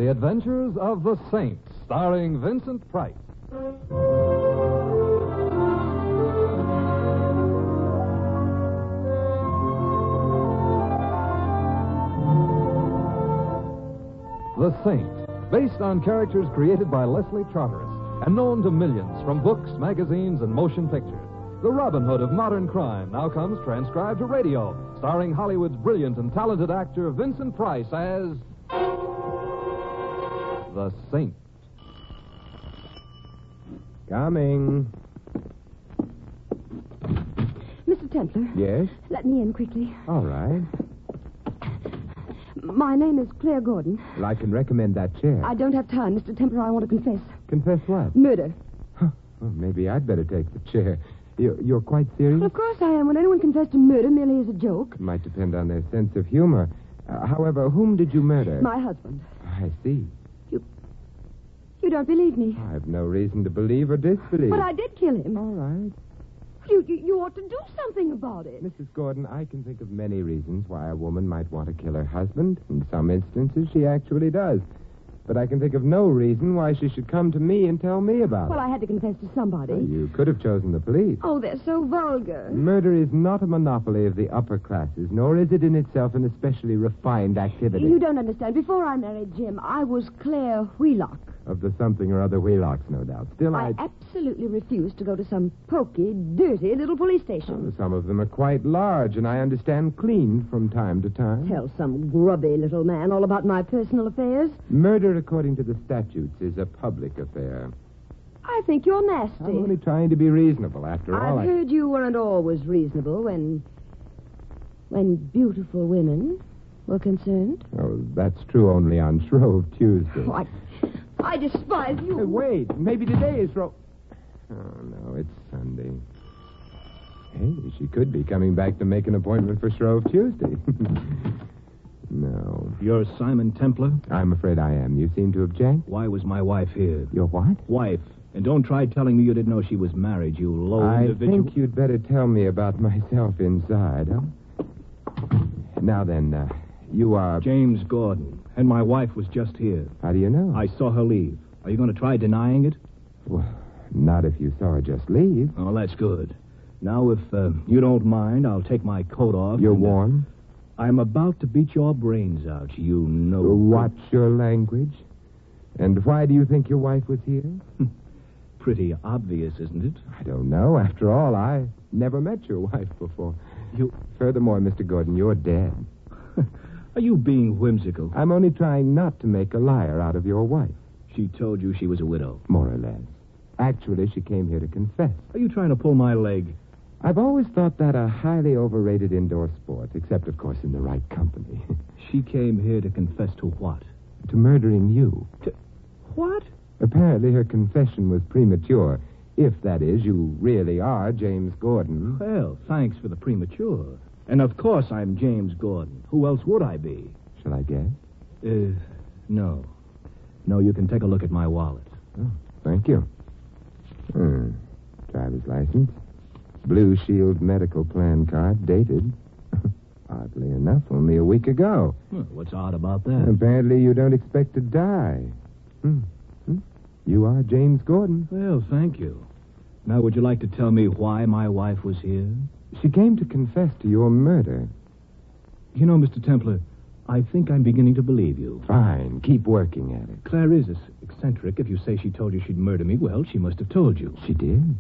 The Adventures of the Saint, starring Vincent Price. The Saint, based on characters created by Leslie Charteris and known to millions from books, magazines, and motion pictures. The Robin Hood of modern crime now comes transcribed to radio, starring Hollywood's brilliant and talented actor Vincent Price as the Saint. Coming. Mr. Templar. Yes? Let me in quickly. All right. My name is Claire Gordon. Well, I can recommend that chair. I don't have time, Mr. Templar. I want to confess. Confess what? Murder. Huh. Well, maybe I'd better take the chair. You're quite serious? Well, of course I am. When anyone confessed to murder merely as a joke. It might depend on their sense of humor. However, whom did you murder? My husband. I see. You don't believe me. I've no reason to believe or disbelieve. But I did kill him. All right. You ought to do something about it. Mrs. Gordon, I can think of many reasons why a woman might want to kill her husband. In some instances, she actually does. But I can think of no reason why she should come to me and tell me about it. Well, I had to confess to somebody. Well, you could have chosen the police. Oh, they're so vulgar. Murder is not a monopoly of the upper classes, nor is it in itself an especially refined activity. You don't understand. Before I married Jim, I was Claire Wheelock. Of the something or other Wheelocks, no doubt. Still, I absolutely refuse to go to some poky, dirty little police station. Some of them are quite large, and I understand clean from time to time. Tell some grubby little man all about my personal affairs. Murder, according to the statutes, is a public affair. I think you're nasty. I'm only trying to be reasonable, after all. I've heard you weren't always reasonable when beautiful women were concerned. Oh, that's true only on Shrove Tuesday. Oh, I despise you. Hey, wait, maybe today is Shrove... Oh, no, it's Sunday. Hey, she could be coming back to make an appointment for Shrove Tuesday. No. You're Simon Templar? I'm afraid I am. You seem to object? Why was my wife here? Your what? Wife. And don't try telling me you didn't know she was married, you low individual. I think you'd better tell me about myself inside, huh? Now then, you are... James Gordon. And my wife was just here. How do you know? I saw her leave. Are you going to try denying it? Well, not if you saw her just leave. Oh, that's good. Now, if you don't mind, I'll take my coat off. You're warm? I'm about to beat your brains out, you know. Watch your language. And why do you think your wife was here? Pretty obvious, isn't it? I don't know. After all, I never met your wife before. Furthermore, Mr. Gordon, you're dead. Are you being whimsical? I'm only trying not to make a liar out of your wife. She told you she was a widow. More or less. Actually, she came here to confess. Are you trying to pull my leg? I've always thought that a highly overrated indoor sport, except, of course, in the right company. She came here to confess to what? To murdering you. What? Apparently her confession was premature. If, that is, you really are James Gordon. Well, thanks for the premature. And, of course, I'm James Gordon. Who else would I be? Shall I guess? No. No, you can take a look at my wallet. Oh, thank you. Driver's license. Blue Shield medical plan card, dated. Oddly enough, only a week ago. Well, what's odd about that? Apparently you don't expect to die. You are James Gordon. Well, thank you. Now, would you like to tell me why my wife was here? She came to confess to your murder. You know, Mr. Templar, I think I'm beginning to believe you. Fine. Keep working at it. Claire is eccentric. If you say she told you she'd murder me, well, she must have told you. She did.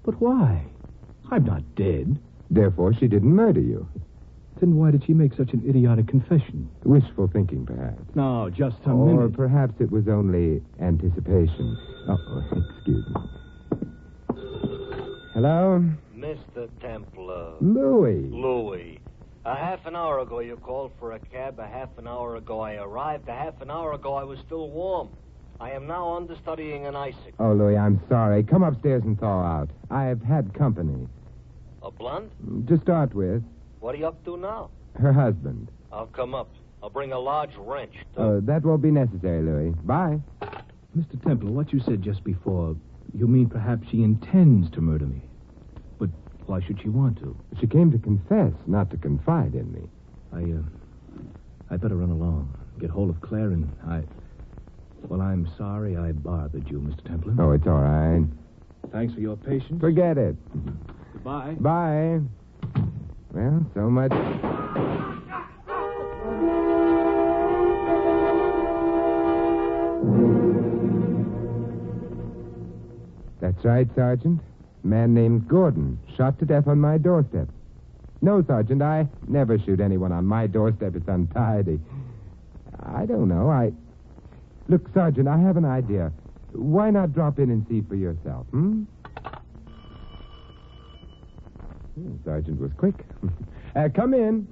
But why? I'm not dead. Therefore, she didn't murder you. Then why did she make such an idiotic confession? Wishful thinking, perhaps. No, just a Or minute. perhaps it was only anticipation. Oh, excuse me. Hello? Mr. Templar. Louis. A half an hour ago you called for a cab. A half an hour ago I arrived. A half an hour ago I was still warm. I am now understudying an icicle. Oh, Louis, I'm sorry. Come upstairs and thaw out. I've had company. A blunt? To start with, What are you up to now? her husband. I'll come up. I'll bring a large wrench, too. That won't be necessary, Louis. Bye. Mr. Templar, what you said just before, you mean perhaps she intends to murder me. But why should she want to? She came to confess, not to confide in me. I better run along. Get hold of Claire and Well, I'm sorry I bothered you, Mr. Templar. Oh, it's all right. Thanks for your patience. Forget it. Goodbye. Bye. Well, so much. That's right, Sergeant. A man named Gordon, shot to death on my doorstep. No, Sergeant, I never shoot anyone on my doorstep. It's untidy. I don't know. Look, Sergeant, I have an idea. Why not drop in and see for yourself, Sergeant was quick. Come in.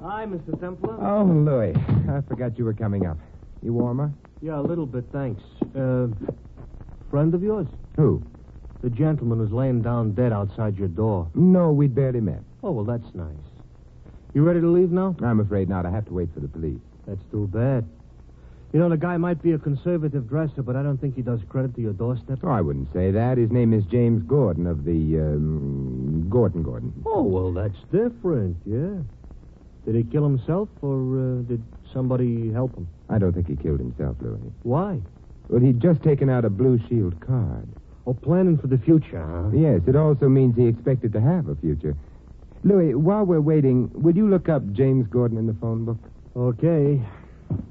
Hi, Mr. Templar. Oh, Louis, I forgot you were coming up. You warmer? Yeah, a little bit, thanks. Friend of yours? Who? The gentleman who's laying down dead outside your door. No, we'd barely met. Oh, well, that's nice. You ready to leave now? I'm afraid not. I have to wait for the police. That's too bad. You know, the guy might be a conservative dresser, but I don't think he does credit to your doorstep. Oh, I wouldn't say that. His name is James Gordon of the, Gordon. Oh, well, that's different, yeah. Did he kill himself, or did somebody help him? I don't think he killed himself, Louis. Why? Well, he'd just taken out a Blue Shield card. Oh, planning for the future, huh? Yes, it also means he expected to have a future. Louis, while we're waiting, will you look up James Gordon in the phone book? Okay.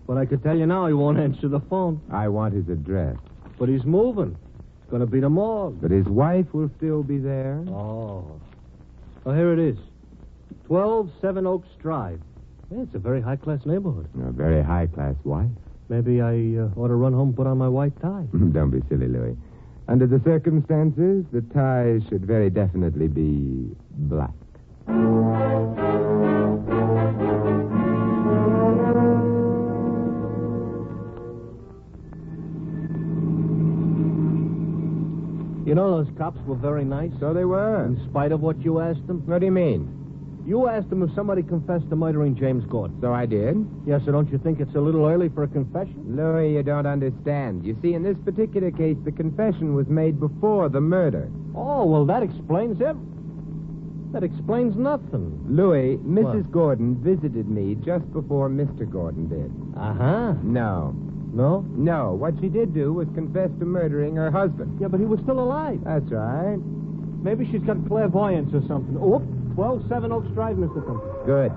But I could tell you now he won't answer the phone. I want his address. But he's moving. It's going to be the morgue. But his wife will still be there. Oh. Oh, here it is. 12 Seven Oaks Drive. Yeah, it's a very high-class neighborhood. A very high-class wife. Maybe I ought to run home and put on my white tie. Don't be silly, Louis. Under the circumstances, the tie should very definitely be black. You know, those cops were very nice. So they were. In spite of what you asked them. What do you mean? You asked them if somebody confessed to murdering James Gordon. So I did. Yes, so don't you think it's a little early for a confession? Louis, you don't understand. You see, in this particular case, the confession was made before the murder. Oh, well, that explains it. That explains nothing. Louis, Mrs. What? Gordon visited me just before Mr. Gordon did. Uh-huh. No. No? No. What she did do was confess to murdering her husband. Yeah, but he was still alive. That's right. Maybe she's got clairvoyance or something. Oh, 12 Seven Oaks Drive, Mr. Templar. Good.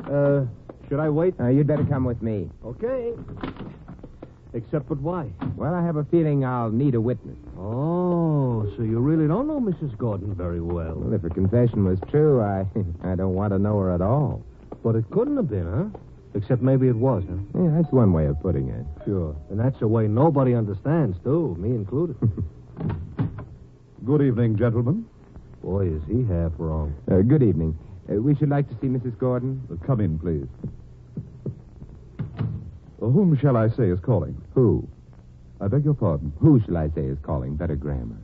Yeah. Should I wait? You'd better come with me. Okay. Except but why? Well, I have a feeling I'll need a witness. Oh, so you really don't know Mrs. Gordon very well. Well, if her confession was true, I don't want to know her at all. But it couldn't have been, huh? Except maybe it was, huh? Yeah, that's one way of putting it. Sure. And that's a way nobody understands, too, me included. Good evening, gentlemen. Boy, is he half wrong. Good evening. We should like to see Mrs. Gordon. Come in, please. Whom shall I say is calling? Who? I beg your pardon. Who shall I say is calling? Better grammar.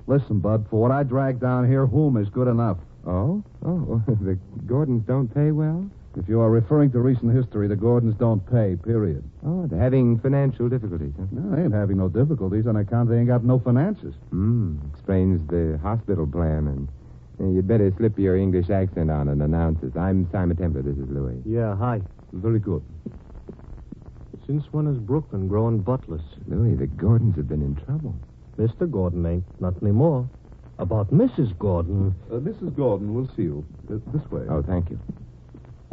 Listen, Bud, for what I dragged down here, whom is good enough. Oh? Oh, the Gordons don't pay well? If you are referring to recent history, the Gordons don't pay, period. Oh, they're having financial difficulties, huh? No, they ain't having no difficulties on account they ain't got no finances. Explains the hospital plan, and you'd better slip your English accent on and announce it. I'm Simon Templar. This is Louis. Yeah, hi. Very good. Since when is Brooklyn growing buttless? Louis, the Gordons have been in trouble. Mr. Gordon ain't. Not anymore. About Mrs. Gordon. Mrs. Gordon will see you. This way. Oh, thank you.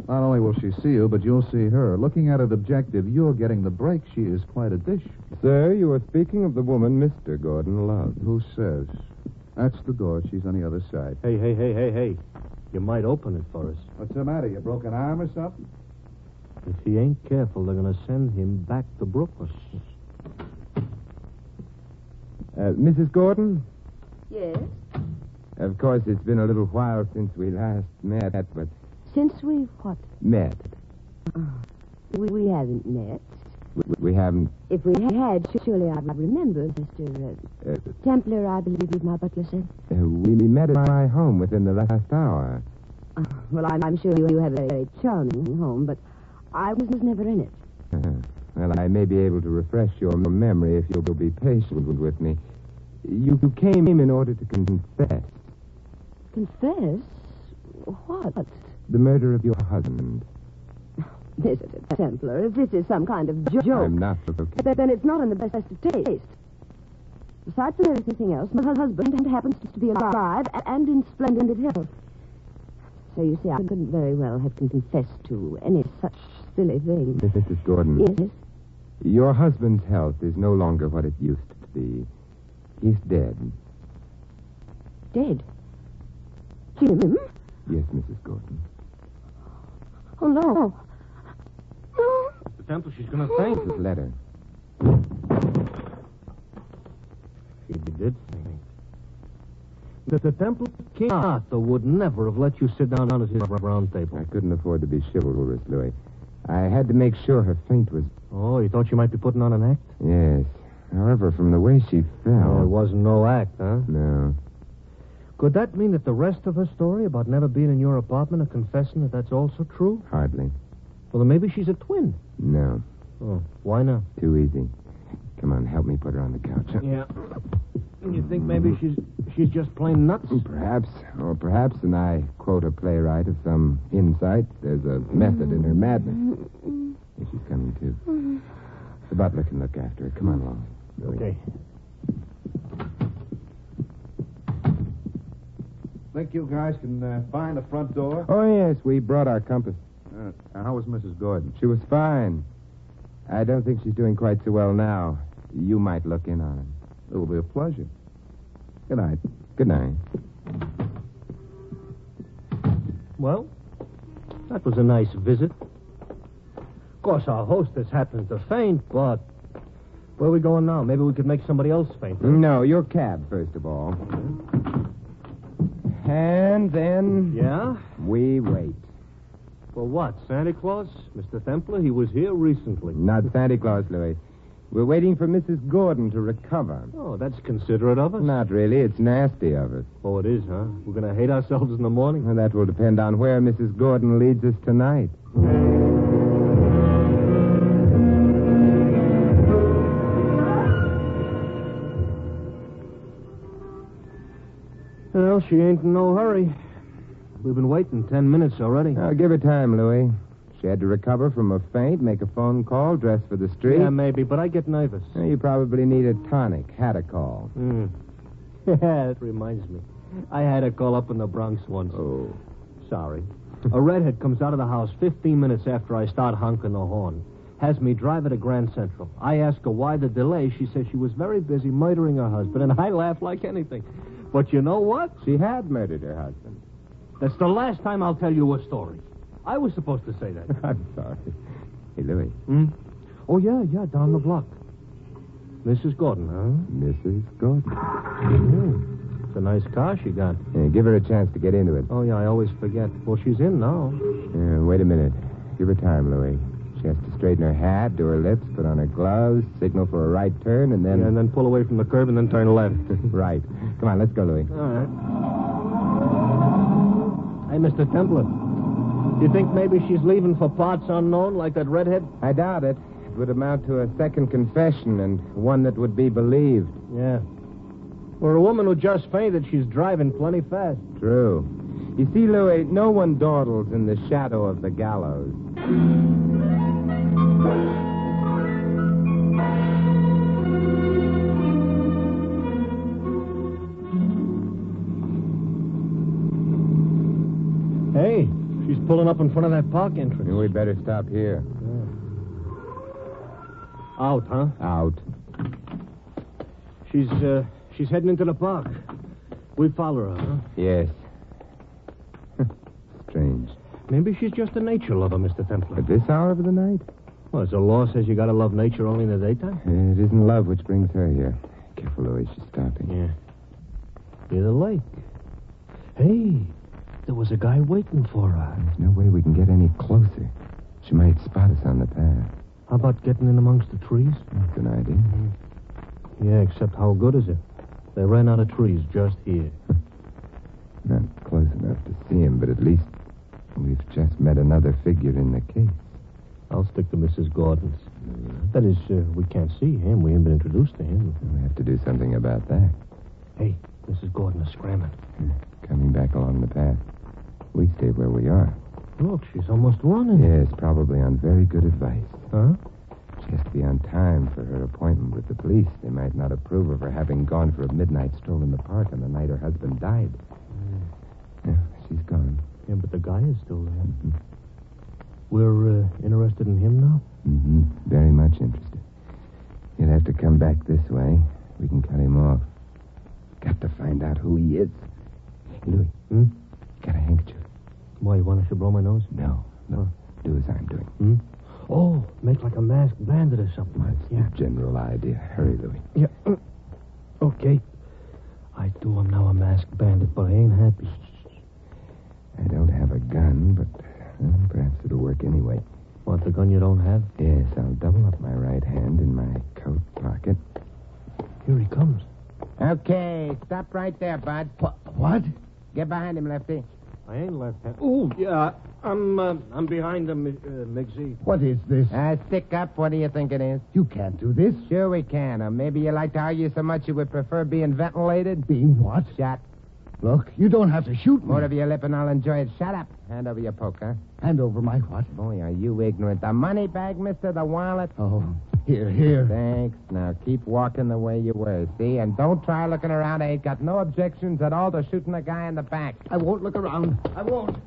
Not only will she see you, but you'll see her. Looking at it objective, you're getting the break. She is quite a dish. Sir, you are speaking of the woman Mr. Gordon loved. Who says? That's the door. She's on the other side. Hey. You might open it for us. What's the matter? You broke an arm or something? If he ain't careful, they're going to send him back to Brooklyn. Mrs. Gordon? Yes? Of course, it's been a little while since we last met, but... Since we've what? Met. We haven't met. We haven't... If we had, surely I'd remember, Mr. Templar, I believe my butler said. We met at my home within the last hour. Well, I'm sure you have a very charming home, but I was never in it. Well, I may be able to refresh your memory if you'll be patient with me. You came in order to confess. Confess? What? The murder of your husband. Mr. Templar, if this is some kind of joke, I'm not okay. then it's not in the best of taste. Besides from everything else, my husband happens to be alive and in splendid health. So you see, I couldn't very well have confessed to any such silly thing. Mrs. Gordon. Yes? Your husband's health is no longer what it used to be. He's dead. Dead? Jim? Yes, Mrs. Gordon. Oh, no. No. Mr. Temple, she's going to faint. This letter. She did faint. Mr. Temple, King Arthur would never have let you sit down at his round table. I couldn't afford to be chivalrous, Louis. I had to make sure her faint was... Oh, you thought you might be putting on an act? Yes. However, from the way she fell... Oh, it wasn't no act, huh? No. Could that mean that the rest of her story about never being in your apartment and confessing that that's also true? Hardly. Well, then maybe she's a twin. No. Oh, why not? Too easy. Come on, help me put her on the couch. Yeah. You think maybe she's just plain nuts? Perhaps. Or perhaps, and I quote a playwright of some insight, there's a method in her madness. Here she's coming, too. The butler can look after her. Come on along. Louis. Okay. Think you guys can find the front door? Oh, yes, we brought our compass. How was Mrs. Gordon? She was fine. I don't think she's doing quite so well now. You might look in on her. It will be a pleasure. Good night. Good night. Well, that was a nice visit. Of course, our hostess happens to faint, but where are we going now? Maybe we could make somebody else faint. Huh? No, your cab, first of all. And then... Yeah? we wait. For what? Santa Claus? Mr. Templar, he was here recently. Not Santa Claus, Louis. We're waiting for Mrs. Gordon to recover. Oh, that's considerate of us. Not really. It's nasty of us. Oh, it is, huh? We're going to hate ourselves in the morning? Well, that will depend on where Mrs. Gordon leads us tonight. Well, she ain't in no hurry. We've been waiting 10 minutes already. Now, give her time, Louis. She had to recover from a faint, make a phone call, dress for the street. Yeah, maybe, but I get nervous. You probably need a tonic. Had a call. That reminds me. I had a call up in the Bronx once. Oh. Sorry. A redhead comes out of the house 15 minutes after I start honking the horn. Has me drive her to Grand Central. I ask her why the delay. She says she was very busy murdering her husband, and I laugh like anything. But you know what? She had murdered her husband. That's the last time I'll tell you a story. I was supposed to say that. I'm sorry. Hey, Louis. Oh, yeah, down the block. Mrs. Gordon, huh? Mrs. Gordon. It's a nice car she got. Yeah, give her a chance to get into it. Oh, yeah, I always forget. Well, she's in now. Wait a minute. Give her time, Louis. She has to straighten her hat, do her lips, put on her gloves, signal for a right turn, and then... Yeah, and then pull away from the curb and then turn left. Right. Come on, let's go, Louis. All right. Hey, Mr. Templar. You think maybe she's leaving for parts unknown, like that redhead? I doubt it. It would amount to a second confession, and one that would be believed. Yeah. For a woman who just fainted, she's driving plenty fast. True. You see, Louis, no one dawdles in the shadow of the gallows. Hey, she's pulling up in front of that park entrance. We'd better stop here. Out, huh? Out. She's heading into the park. We follow her, huh? Yes. Strange. Maybe she's just a nature lover, Mr. Templar. At this hour of the night? Well, as the law says you gotta love nature only in the daytime. It isn't love which brings her here. Careful, Louis. She's stopping. Yeah. Near the lake. Hey, there was a guy waiting for her. There's no way we can get any closer. She might spot us on the path. How about getting in amongst the trees? That's an idea. Yeah, except how good is it? They ran out of trees just here. Not close enough to see him, but at least we've just met another figure in the case. I'll stick to Mrs. Gordon's. That is, we can't see him. We haven't been introduced to him. We have to do something about that. Hey, Mrs. Gordon is scrambling. Coming back along the path. We stay where we are. Look, she's almost running. Yes, probably on very good advice. Huh? She has to be on time for her appointment with the police. They might not approve of her having gone for a midnight stroll in the park on the night her husband died. Yeah, she's gone. Yeah, but the guy is still there. Mm-hmm. We're interested in him now? Mm-hmm. Very much interested. He'll have to come back this way. We can cut him off. Got to find out who he is. Louis, got a handkerchief? Why, you want I should blow my nose? No. Do as I'm doing. Oh, make like a masked bandit or something. That's the general idea. Hurry, Louis. Yeah. Okay. I do. I'm now a masked bandit, but I ain't happy. I don't have a gun, but perhaps it'll work anyway. Want the gun you don't have? Yes, I'll double up my right hand in my coat pocket. Here he comes. Okay, stop right there, Bud. What? Get behind him, Lefty. I ain't left hand. Oh, yeah. I'm behind him, McZ. What is this? Stick up. What do you think it is? You can't do this. Sure we can. Or maybe you like to argue so much you would prefer being ventilated? Being what? Shot. Look, you don't have to shoot me. More of your lip and I'll enjoy it. Shut up. Hand over your poker. Hand over my what? Boy, are you ignorant. The money bag, mister, the wallet. Oh, here. Thanks. Now keep walking the way you were, see? And don't try looking around. I ain't got no objections at all to shooting the guy in the back. I won't look around. I won't.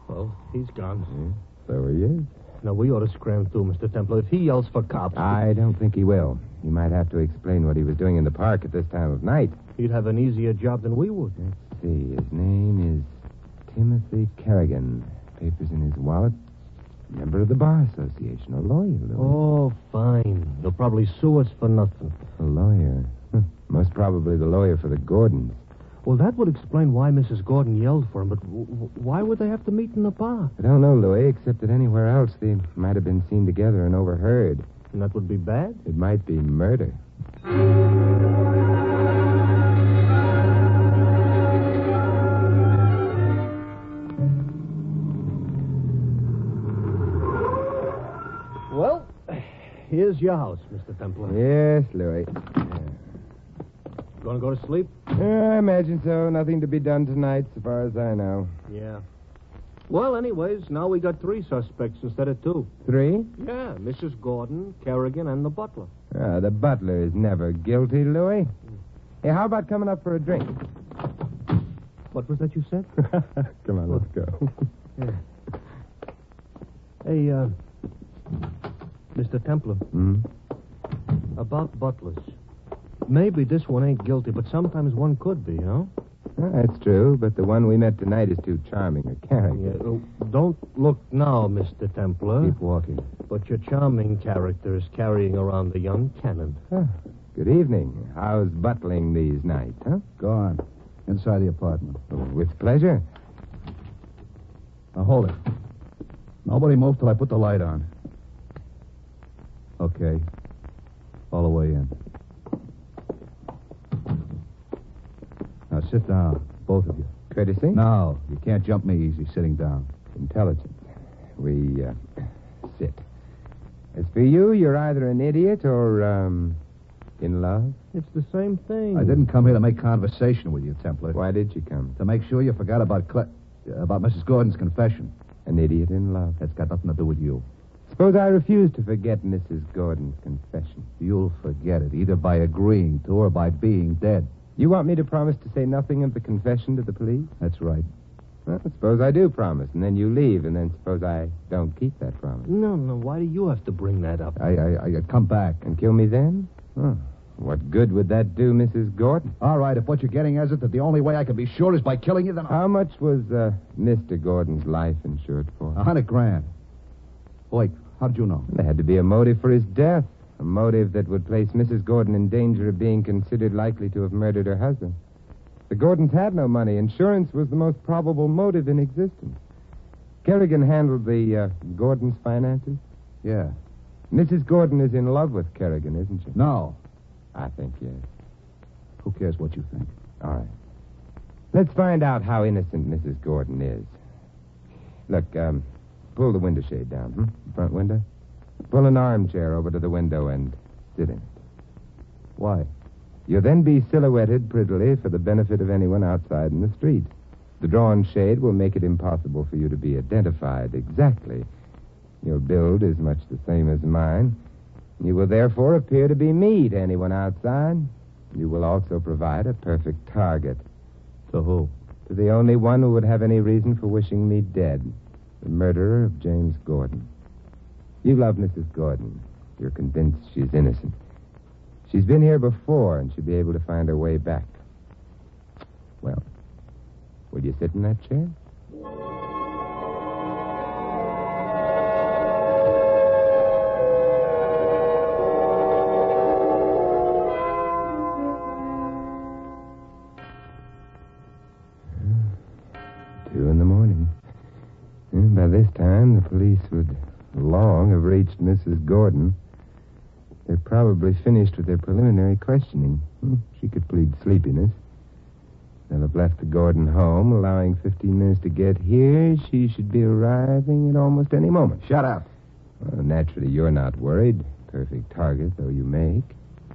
Well, he's gone. So he is. Now, we ought to scram through, Mr. Templar. If he yells for cops... I don't think he will. He might have to explain what he was doing in the park at this time of night. He'd have an easier job than we would. Let's see. His name is Timothy Kerrigan. Papers in his wallet. Member of the Bar Association. A lawyer, Louis. Oh, fine. He'll probably sue us for nothing. A lawyer. Most probably the lawyer for the Gordons. Well, that would explain why Mrs. Gordon yelled for him, but why would they have to meet in the bar? I don't know, Louis, except that anywhere else they might have been seen together and overheard. And that would be bad? It might be murder. Well, here's your house, Mr. Templar. Yes, Louis. Gonna go to sleep? I imagine so. Nothing to be done tonight, so far as I know. Yeah. Well, anyways, now we got 3 suspects instead of 2. 3? Yeah, Mrs. Gordon, Kerrigan, and the butler. The butler is never guilty, Louis. Hey, how about coming up for a drink? What was that you said? Come on, let's go. Yeah. Hey, Mr. Templar. About butlers. Maybe this one ain't guilty, but sometimes one could be, you know? That's true, but the one we met tonight is too charming a character. Yeah, don't look now, Mr. Templar. Keep walking. But your charming character is carrying around the young cannon. Good evening. How's butling these nights, huh? Go on. Inside the apartment. With pleasure. Now, hold it. Nobody move till I put the light on. Okay. All the way in. Now, sit down, both of you. Courtesy? No, you can't jump me easy sitting down. Intelligent. We, sit. As for you, you're either an idiot or, in love. It's the same thing. I didn't come here to make conversation with you, Templar. Why did you come? To make sure you forgot about Mrs. Gordon's confession. An idiot in love. That's got nothing to do with you. Suppose I refuse to forget Mrs. Gordon's confession. You'll forget it, either by agreeing to or by being dead. You want me to promise to say nothing of the confession to the police? That's right. Well, suppose I do promise, and then you leave, and then suppose I don't keep that promise. No, why do you have to bring that up? I come back. And kill me then? Oh, what good would that do, Mrs. Gordon? All right, if what you're getting is that the only way I can be sure is by killing you, then How much was Mr. Gordon's life insured for? $100,000. Boy, how did you know? There had to be a motive for his death. A motive that would place Mrs. Gordon in danger of being considered likely to have murdered her husband. The Gordons had no money. Insurance was the most probable motive in existence. Kerrigan handled the Gordons' finances? Yeah. Mrs. Gordon is in love with Kerrigan, isn't she? No. I think yes. Who cares what you think? All right. Let's find out how innocent Mrs. Gordon is. Look, pull the window shade down, Front window. Pull an armchair over to the window and sit in it. Why? You'll then be silhouetted prettily for the benefit of anyone outside in the street. The drawn shade will make it impossible for you to be identified exactly. Your build is much the same as mine. You will therefore appear to be me to anyone outside. You will also provide a perfect target. To who? To the only one who would have any reason for wishing me dead. The murderer of James Gordon. You love Mrs. Gordon. You're convinced she's innocent. She's been here before and should be able to find her way back. Well, will you sit in that chair? 2 in the morning. And by this time, the police would long have reached Mrs. Gordon. They're probably finished with their preliminary questioning. She could plead sleepiness. They'll have left the Gordon home, allowing 15 minutes to get here. She should be arriving at almost any moment. Shut up. Well, naturally, you're not worried. Perfect target, though you make.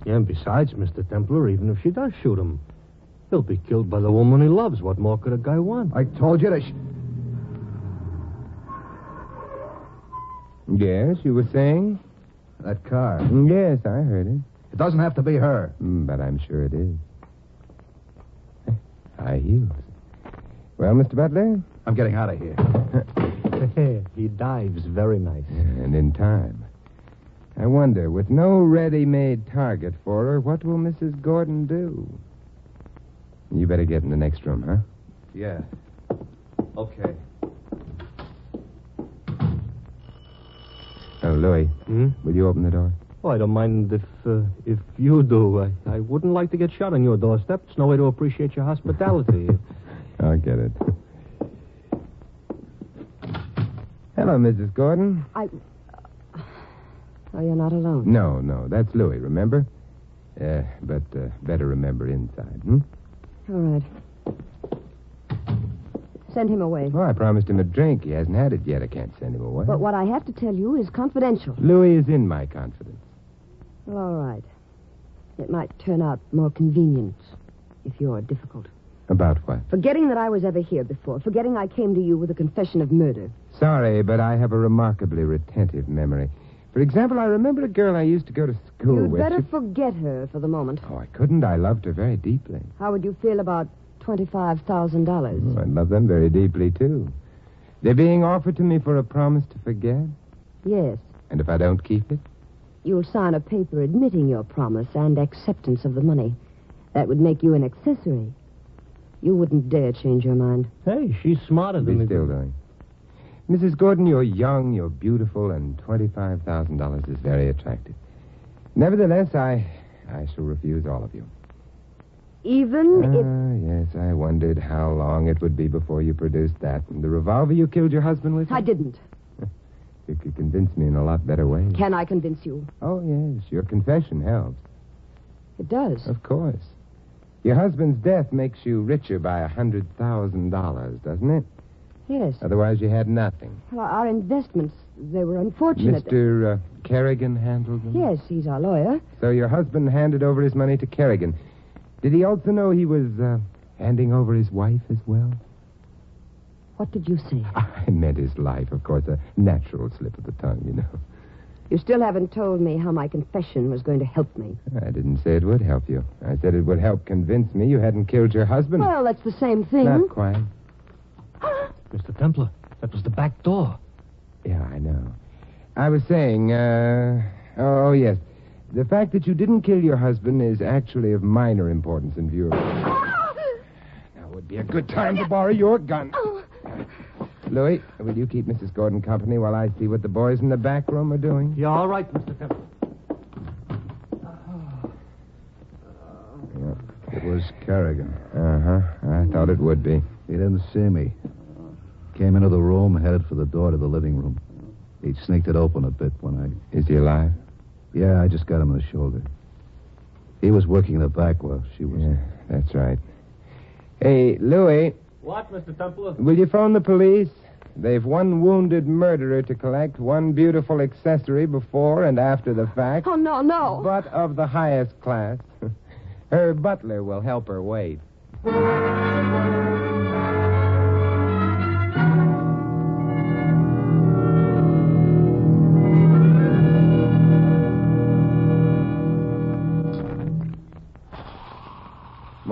Yeah, and besides, Mr. Templar, even if she does shoot him, he'll be killed by the woman he loves. What more could a guy want? I told you to... Yes, you were saying? That car. Yes, I heard it. It doesn't have to be her. But I'm sure it is. High heels. Well, Mr. Butler? I'm getting out of here. He dives very nice. And in time. I wonder, with no ready-made target for her, what will Mrs. Gordon do? You better get in the next room, huh? Yeah. Okay. Oh, Louis, will you open the door? Oh, I don't mind if you do. I wouldn't like to get shot on your doorstep. It's no way to appreciate your hospitality. I'll get it. Hello, Mrs. Gordon. Oh, you're not alone. No, that's Louis, remember? But better remember inside, All right. Send him away. Oh, I promised him a drink. He hasn't had it yet. I can't send him away. But what I have to tell you is confidential. Louis is in my confidence. Well, all right. It might turn out more convenient if you're difficult. About what? Forgetting that I was ever here before. Forgetting I came to you with a confession of murder. Sorry, but I have a remarkably retentive memory. For example, I remember a girl I used to go to school You'd with. better forget her for the moment. Oh, I couldn't. I loved her very deeply. How would you feel about $25,000? Oh, I love them very deeply, too. They're being offered to me for a promise to forget. Yes. And if I don't keep it? You'll sign a paper admitting your promise and acceptance of the money. That would make you an accessory. You wouldn't dare change your mind. Hey, she's smarter than Be me. still, Louis. Mrs. Gordon, you're young, you're beautiful, and $25,000 is very attractive. Nevertheless, I shall refuse all of you. Even if... Yes, I wondered how long it would be before you produced that. And the revolver you killed your husband with? I didn't. You could convince me in a lot better ways. Can I convince you? Oh, yes, your confession helps. It does. Of course. Your husband's death makes you richer by $100,000, doesn't it? Yes. Otherwise, you had nothing. Well, our investments, they were unfortunate. Mr. Kerrigan handled them? Yes, he's our lawyer. So your husband handed over his money to Kerrigan. Did he also know he was handing over his wife as well? What did you say? I meant his life, of course, a natural slip of the tongue, you know. You still haven't told me how my confession was going to help me. I didn't say it would help you. I said it would help convince me you hadn't killed your husband. Well, that's the same thing. Not quite. Mr. Templar, that was the back door. Yeah, I know. I was saying, oh, yes. The fact that you didn't kill your husband is actually of minor importance in view of... Now would be a good time to borrow your gun. Louis, will you keep Mrs. Gordon company while I see what the boys in the back room are doing? Yeah, all right, Mr. Templar. It was Kerrigan. Uh-huh. I thought it would be. He didn't see me. Came into the room, headed for the door to the living room. He sneaked it open a bit when I... Is he alive? Yeah, I just got him in the shoulder. He was working in the back while she was... Yeah, that's right. Hey, Louis, What, Mr. Templar? will you phone the police? They've one wounded murderer to collect, one beautiful accessory before and after the fact. Oh, no. But of the highest class. Her butler will help her wait.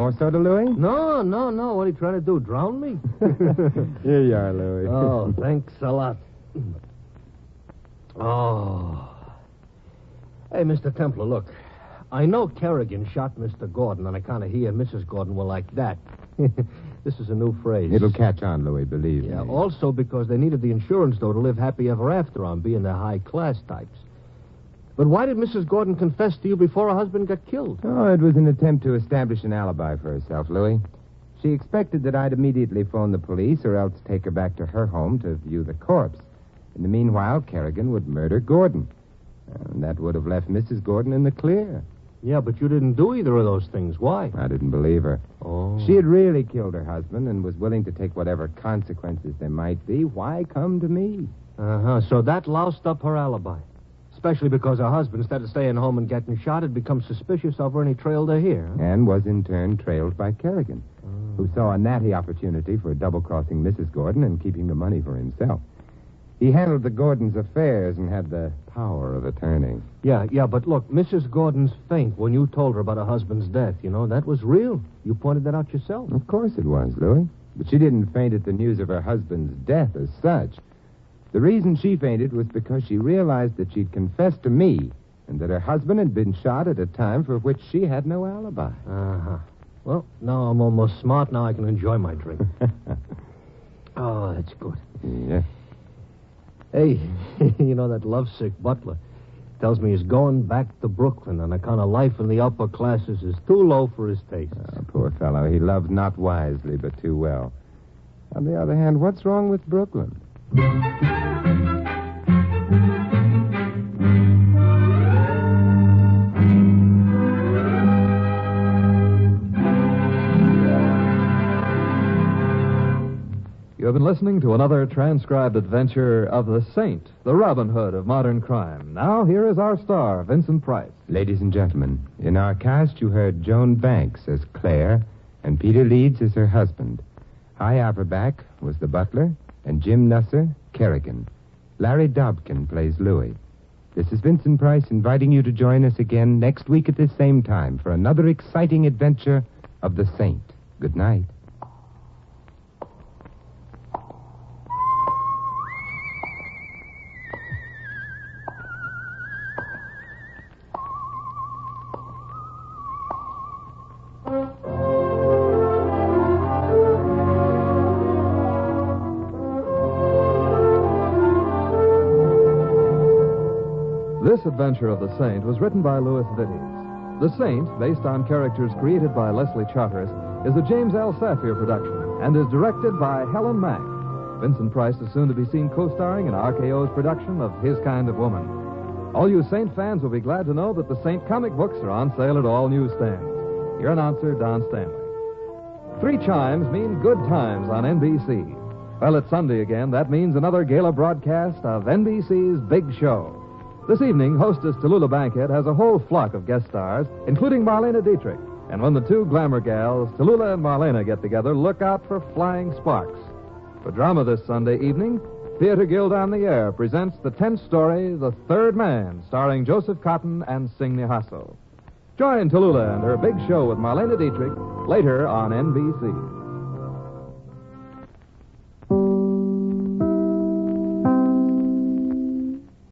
More soda, Louis? No. What are you trying to do, drown me? Here you are, Louis. Oh, thanks a lot. Oh. Hey, Mr. Templar, look. I know Kerrigan shot Mr. Gordon, and I kind of hear Mrs. Gordon will like that. This is a new phrase. It'll catch on, Louis, believe me. Yeah, also because they needed the insurance, though, to live happy ever after on, being the high-class types. But why did Mrs. Gordon confess to you before her husband got killed? Oh, it was an attempt to establish an alibi for herself, Louis. She expected that I'd immediately phone the police or else take her back to her home to view the corpse. In the meanwhile, Kerrigan would murder Gordon. And that would have left Mrs. Gordon in the clear. Yeah, but you didn't do either of those things. Why? I didn't believe her. Oh. She had really killed her husband and was willing to take whatever consequences there might be. Why come to me? Uh-huh. So that loused up her alibi. Especially because her husband, instead of staying home and getting shot, had become suspicious of her and he trailed her here. Huh? And was in turn trailed by Kerrigan, who saw a natty opportunity for double-crossing Mrs. Gordon and keeping the money for himself. He handled the Gordons' affairs and had the power of attorney. Yeah, but look, Mrs. Gordon's faint when you told her about her husband's death, that was real. You pointed that out yourself. Of course it was, Louis. But she didn't faint at the news of her husband's death as such. The reason she fainted was because she realized that she'd confessed to me and that her husband had been shot at a time for which she had no alibi. Uh-huh. Well, now I'm almost smart. Now I can enjoy my drink. Oh, that's good. Yeah. Hey, that lovesick butler tells me he's going back to Brooklyn and the kind of life in the upper classes is too low for his taste. Poor fellow. He loves not wisely, but too well. On the other hand, what's wrong with Brooklyn? You have been listening to another transcribed adventure of the Saint, the Robin Hood of modern crime. Now, here is our star, Vincent Price. Ladies and gentlemen, in our cast you heard Joan Banks as Claire and Peter Leeds as her husband. Hy Averback was the butler, and Jim Nusser, Kerrigan. Larry Dobkin plays Louis. This is Vincent Price inviting you to join us again next week at this same time for another exciting adventure of the Saint. Good night. This adventure of the Saint was written by Louis Vittes. The Saint, based on characters created by Leslie Charteris, is a James L. Saphir production and is directed by Helen Mack. Vincent Price is soon to be seen co-starring in RKO's production of His Kind of Woman. All you Saint fans will be glad to know that the Saint comic books are on sale at all newsstands. Your announcer, Don Stanley. 3 chimes mean good times on NBC. Well, it's Sunday again. That means another gala broadcast of NBC's Big Show. This evening, hostess Tallulah Bankhead has a whole flock of guest stars, including Marlena Dietrich. And when the two glamour gals, Tallulah and Marlena, get together, look out for flying sparks. For drama this Sunday evening, Theater Guild on the Air presents the 10th story, The Third Man, starring Joseph Cotton and Signy Hasso. Join Tallulah and her Big Show with Marlena Dietrich later on NBC.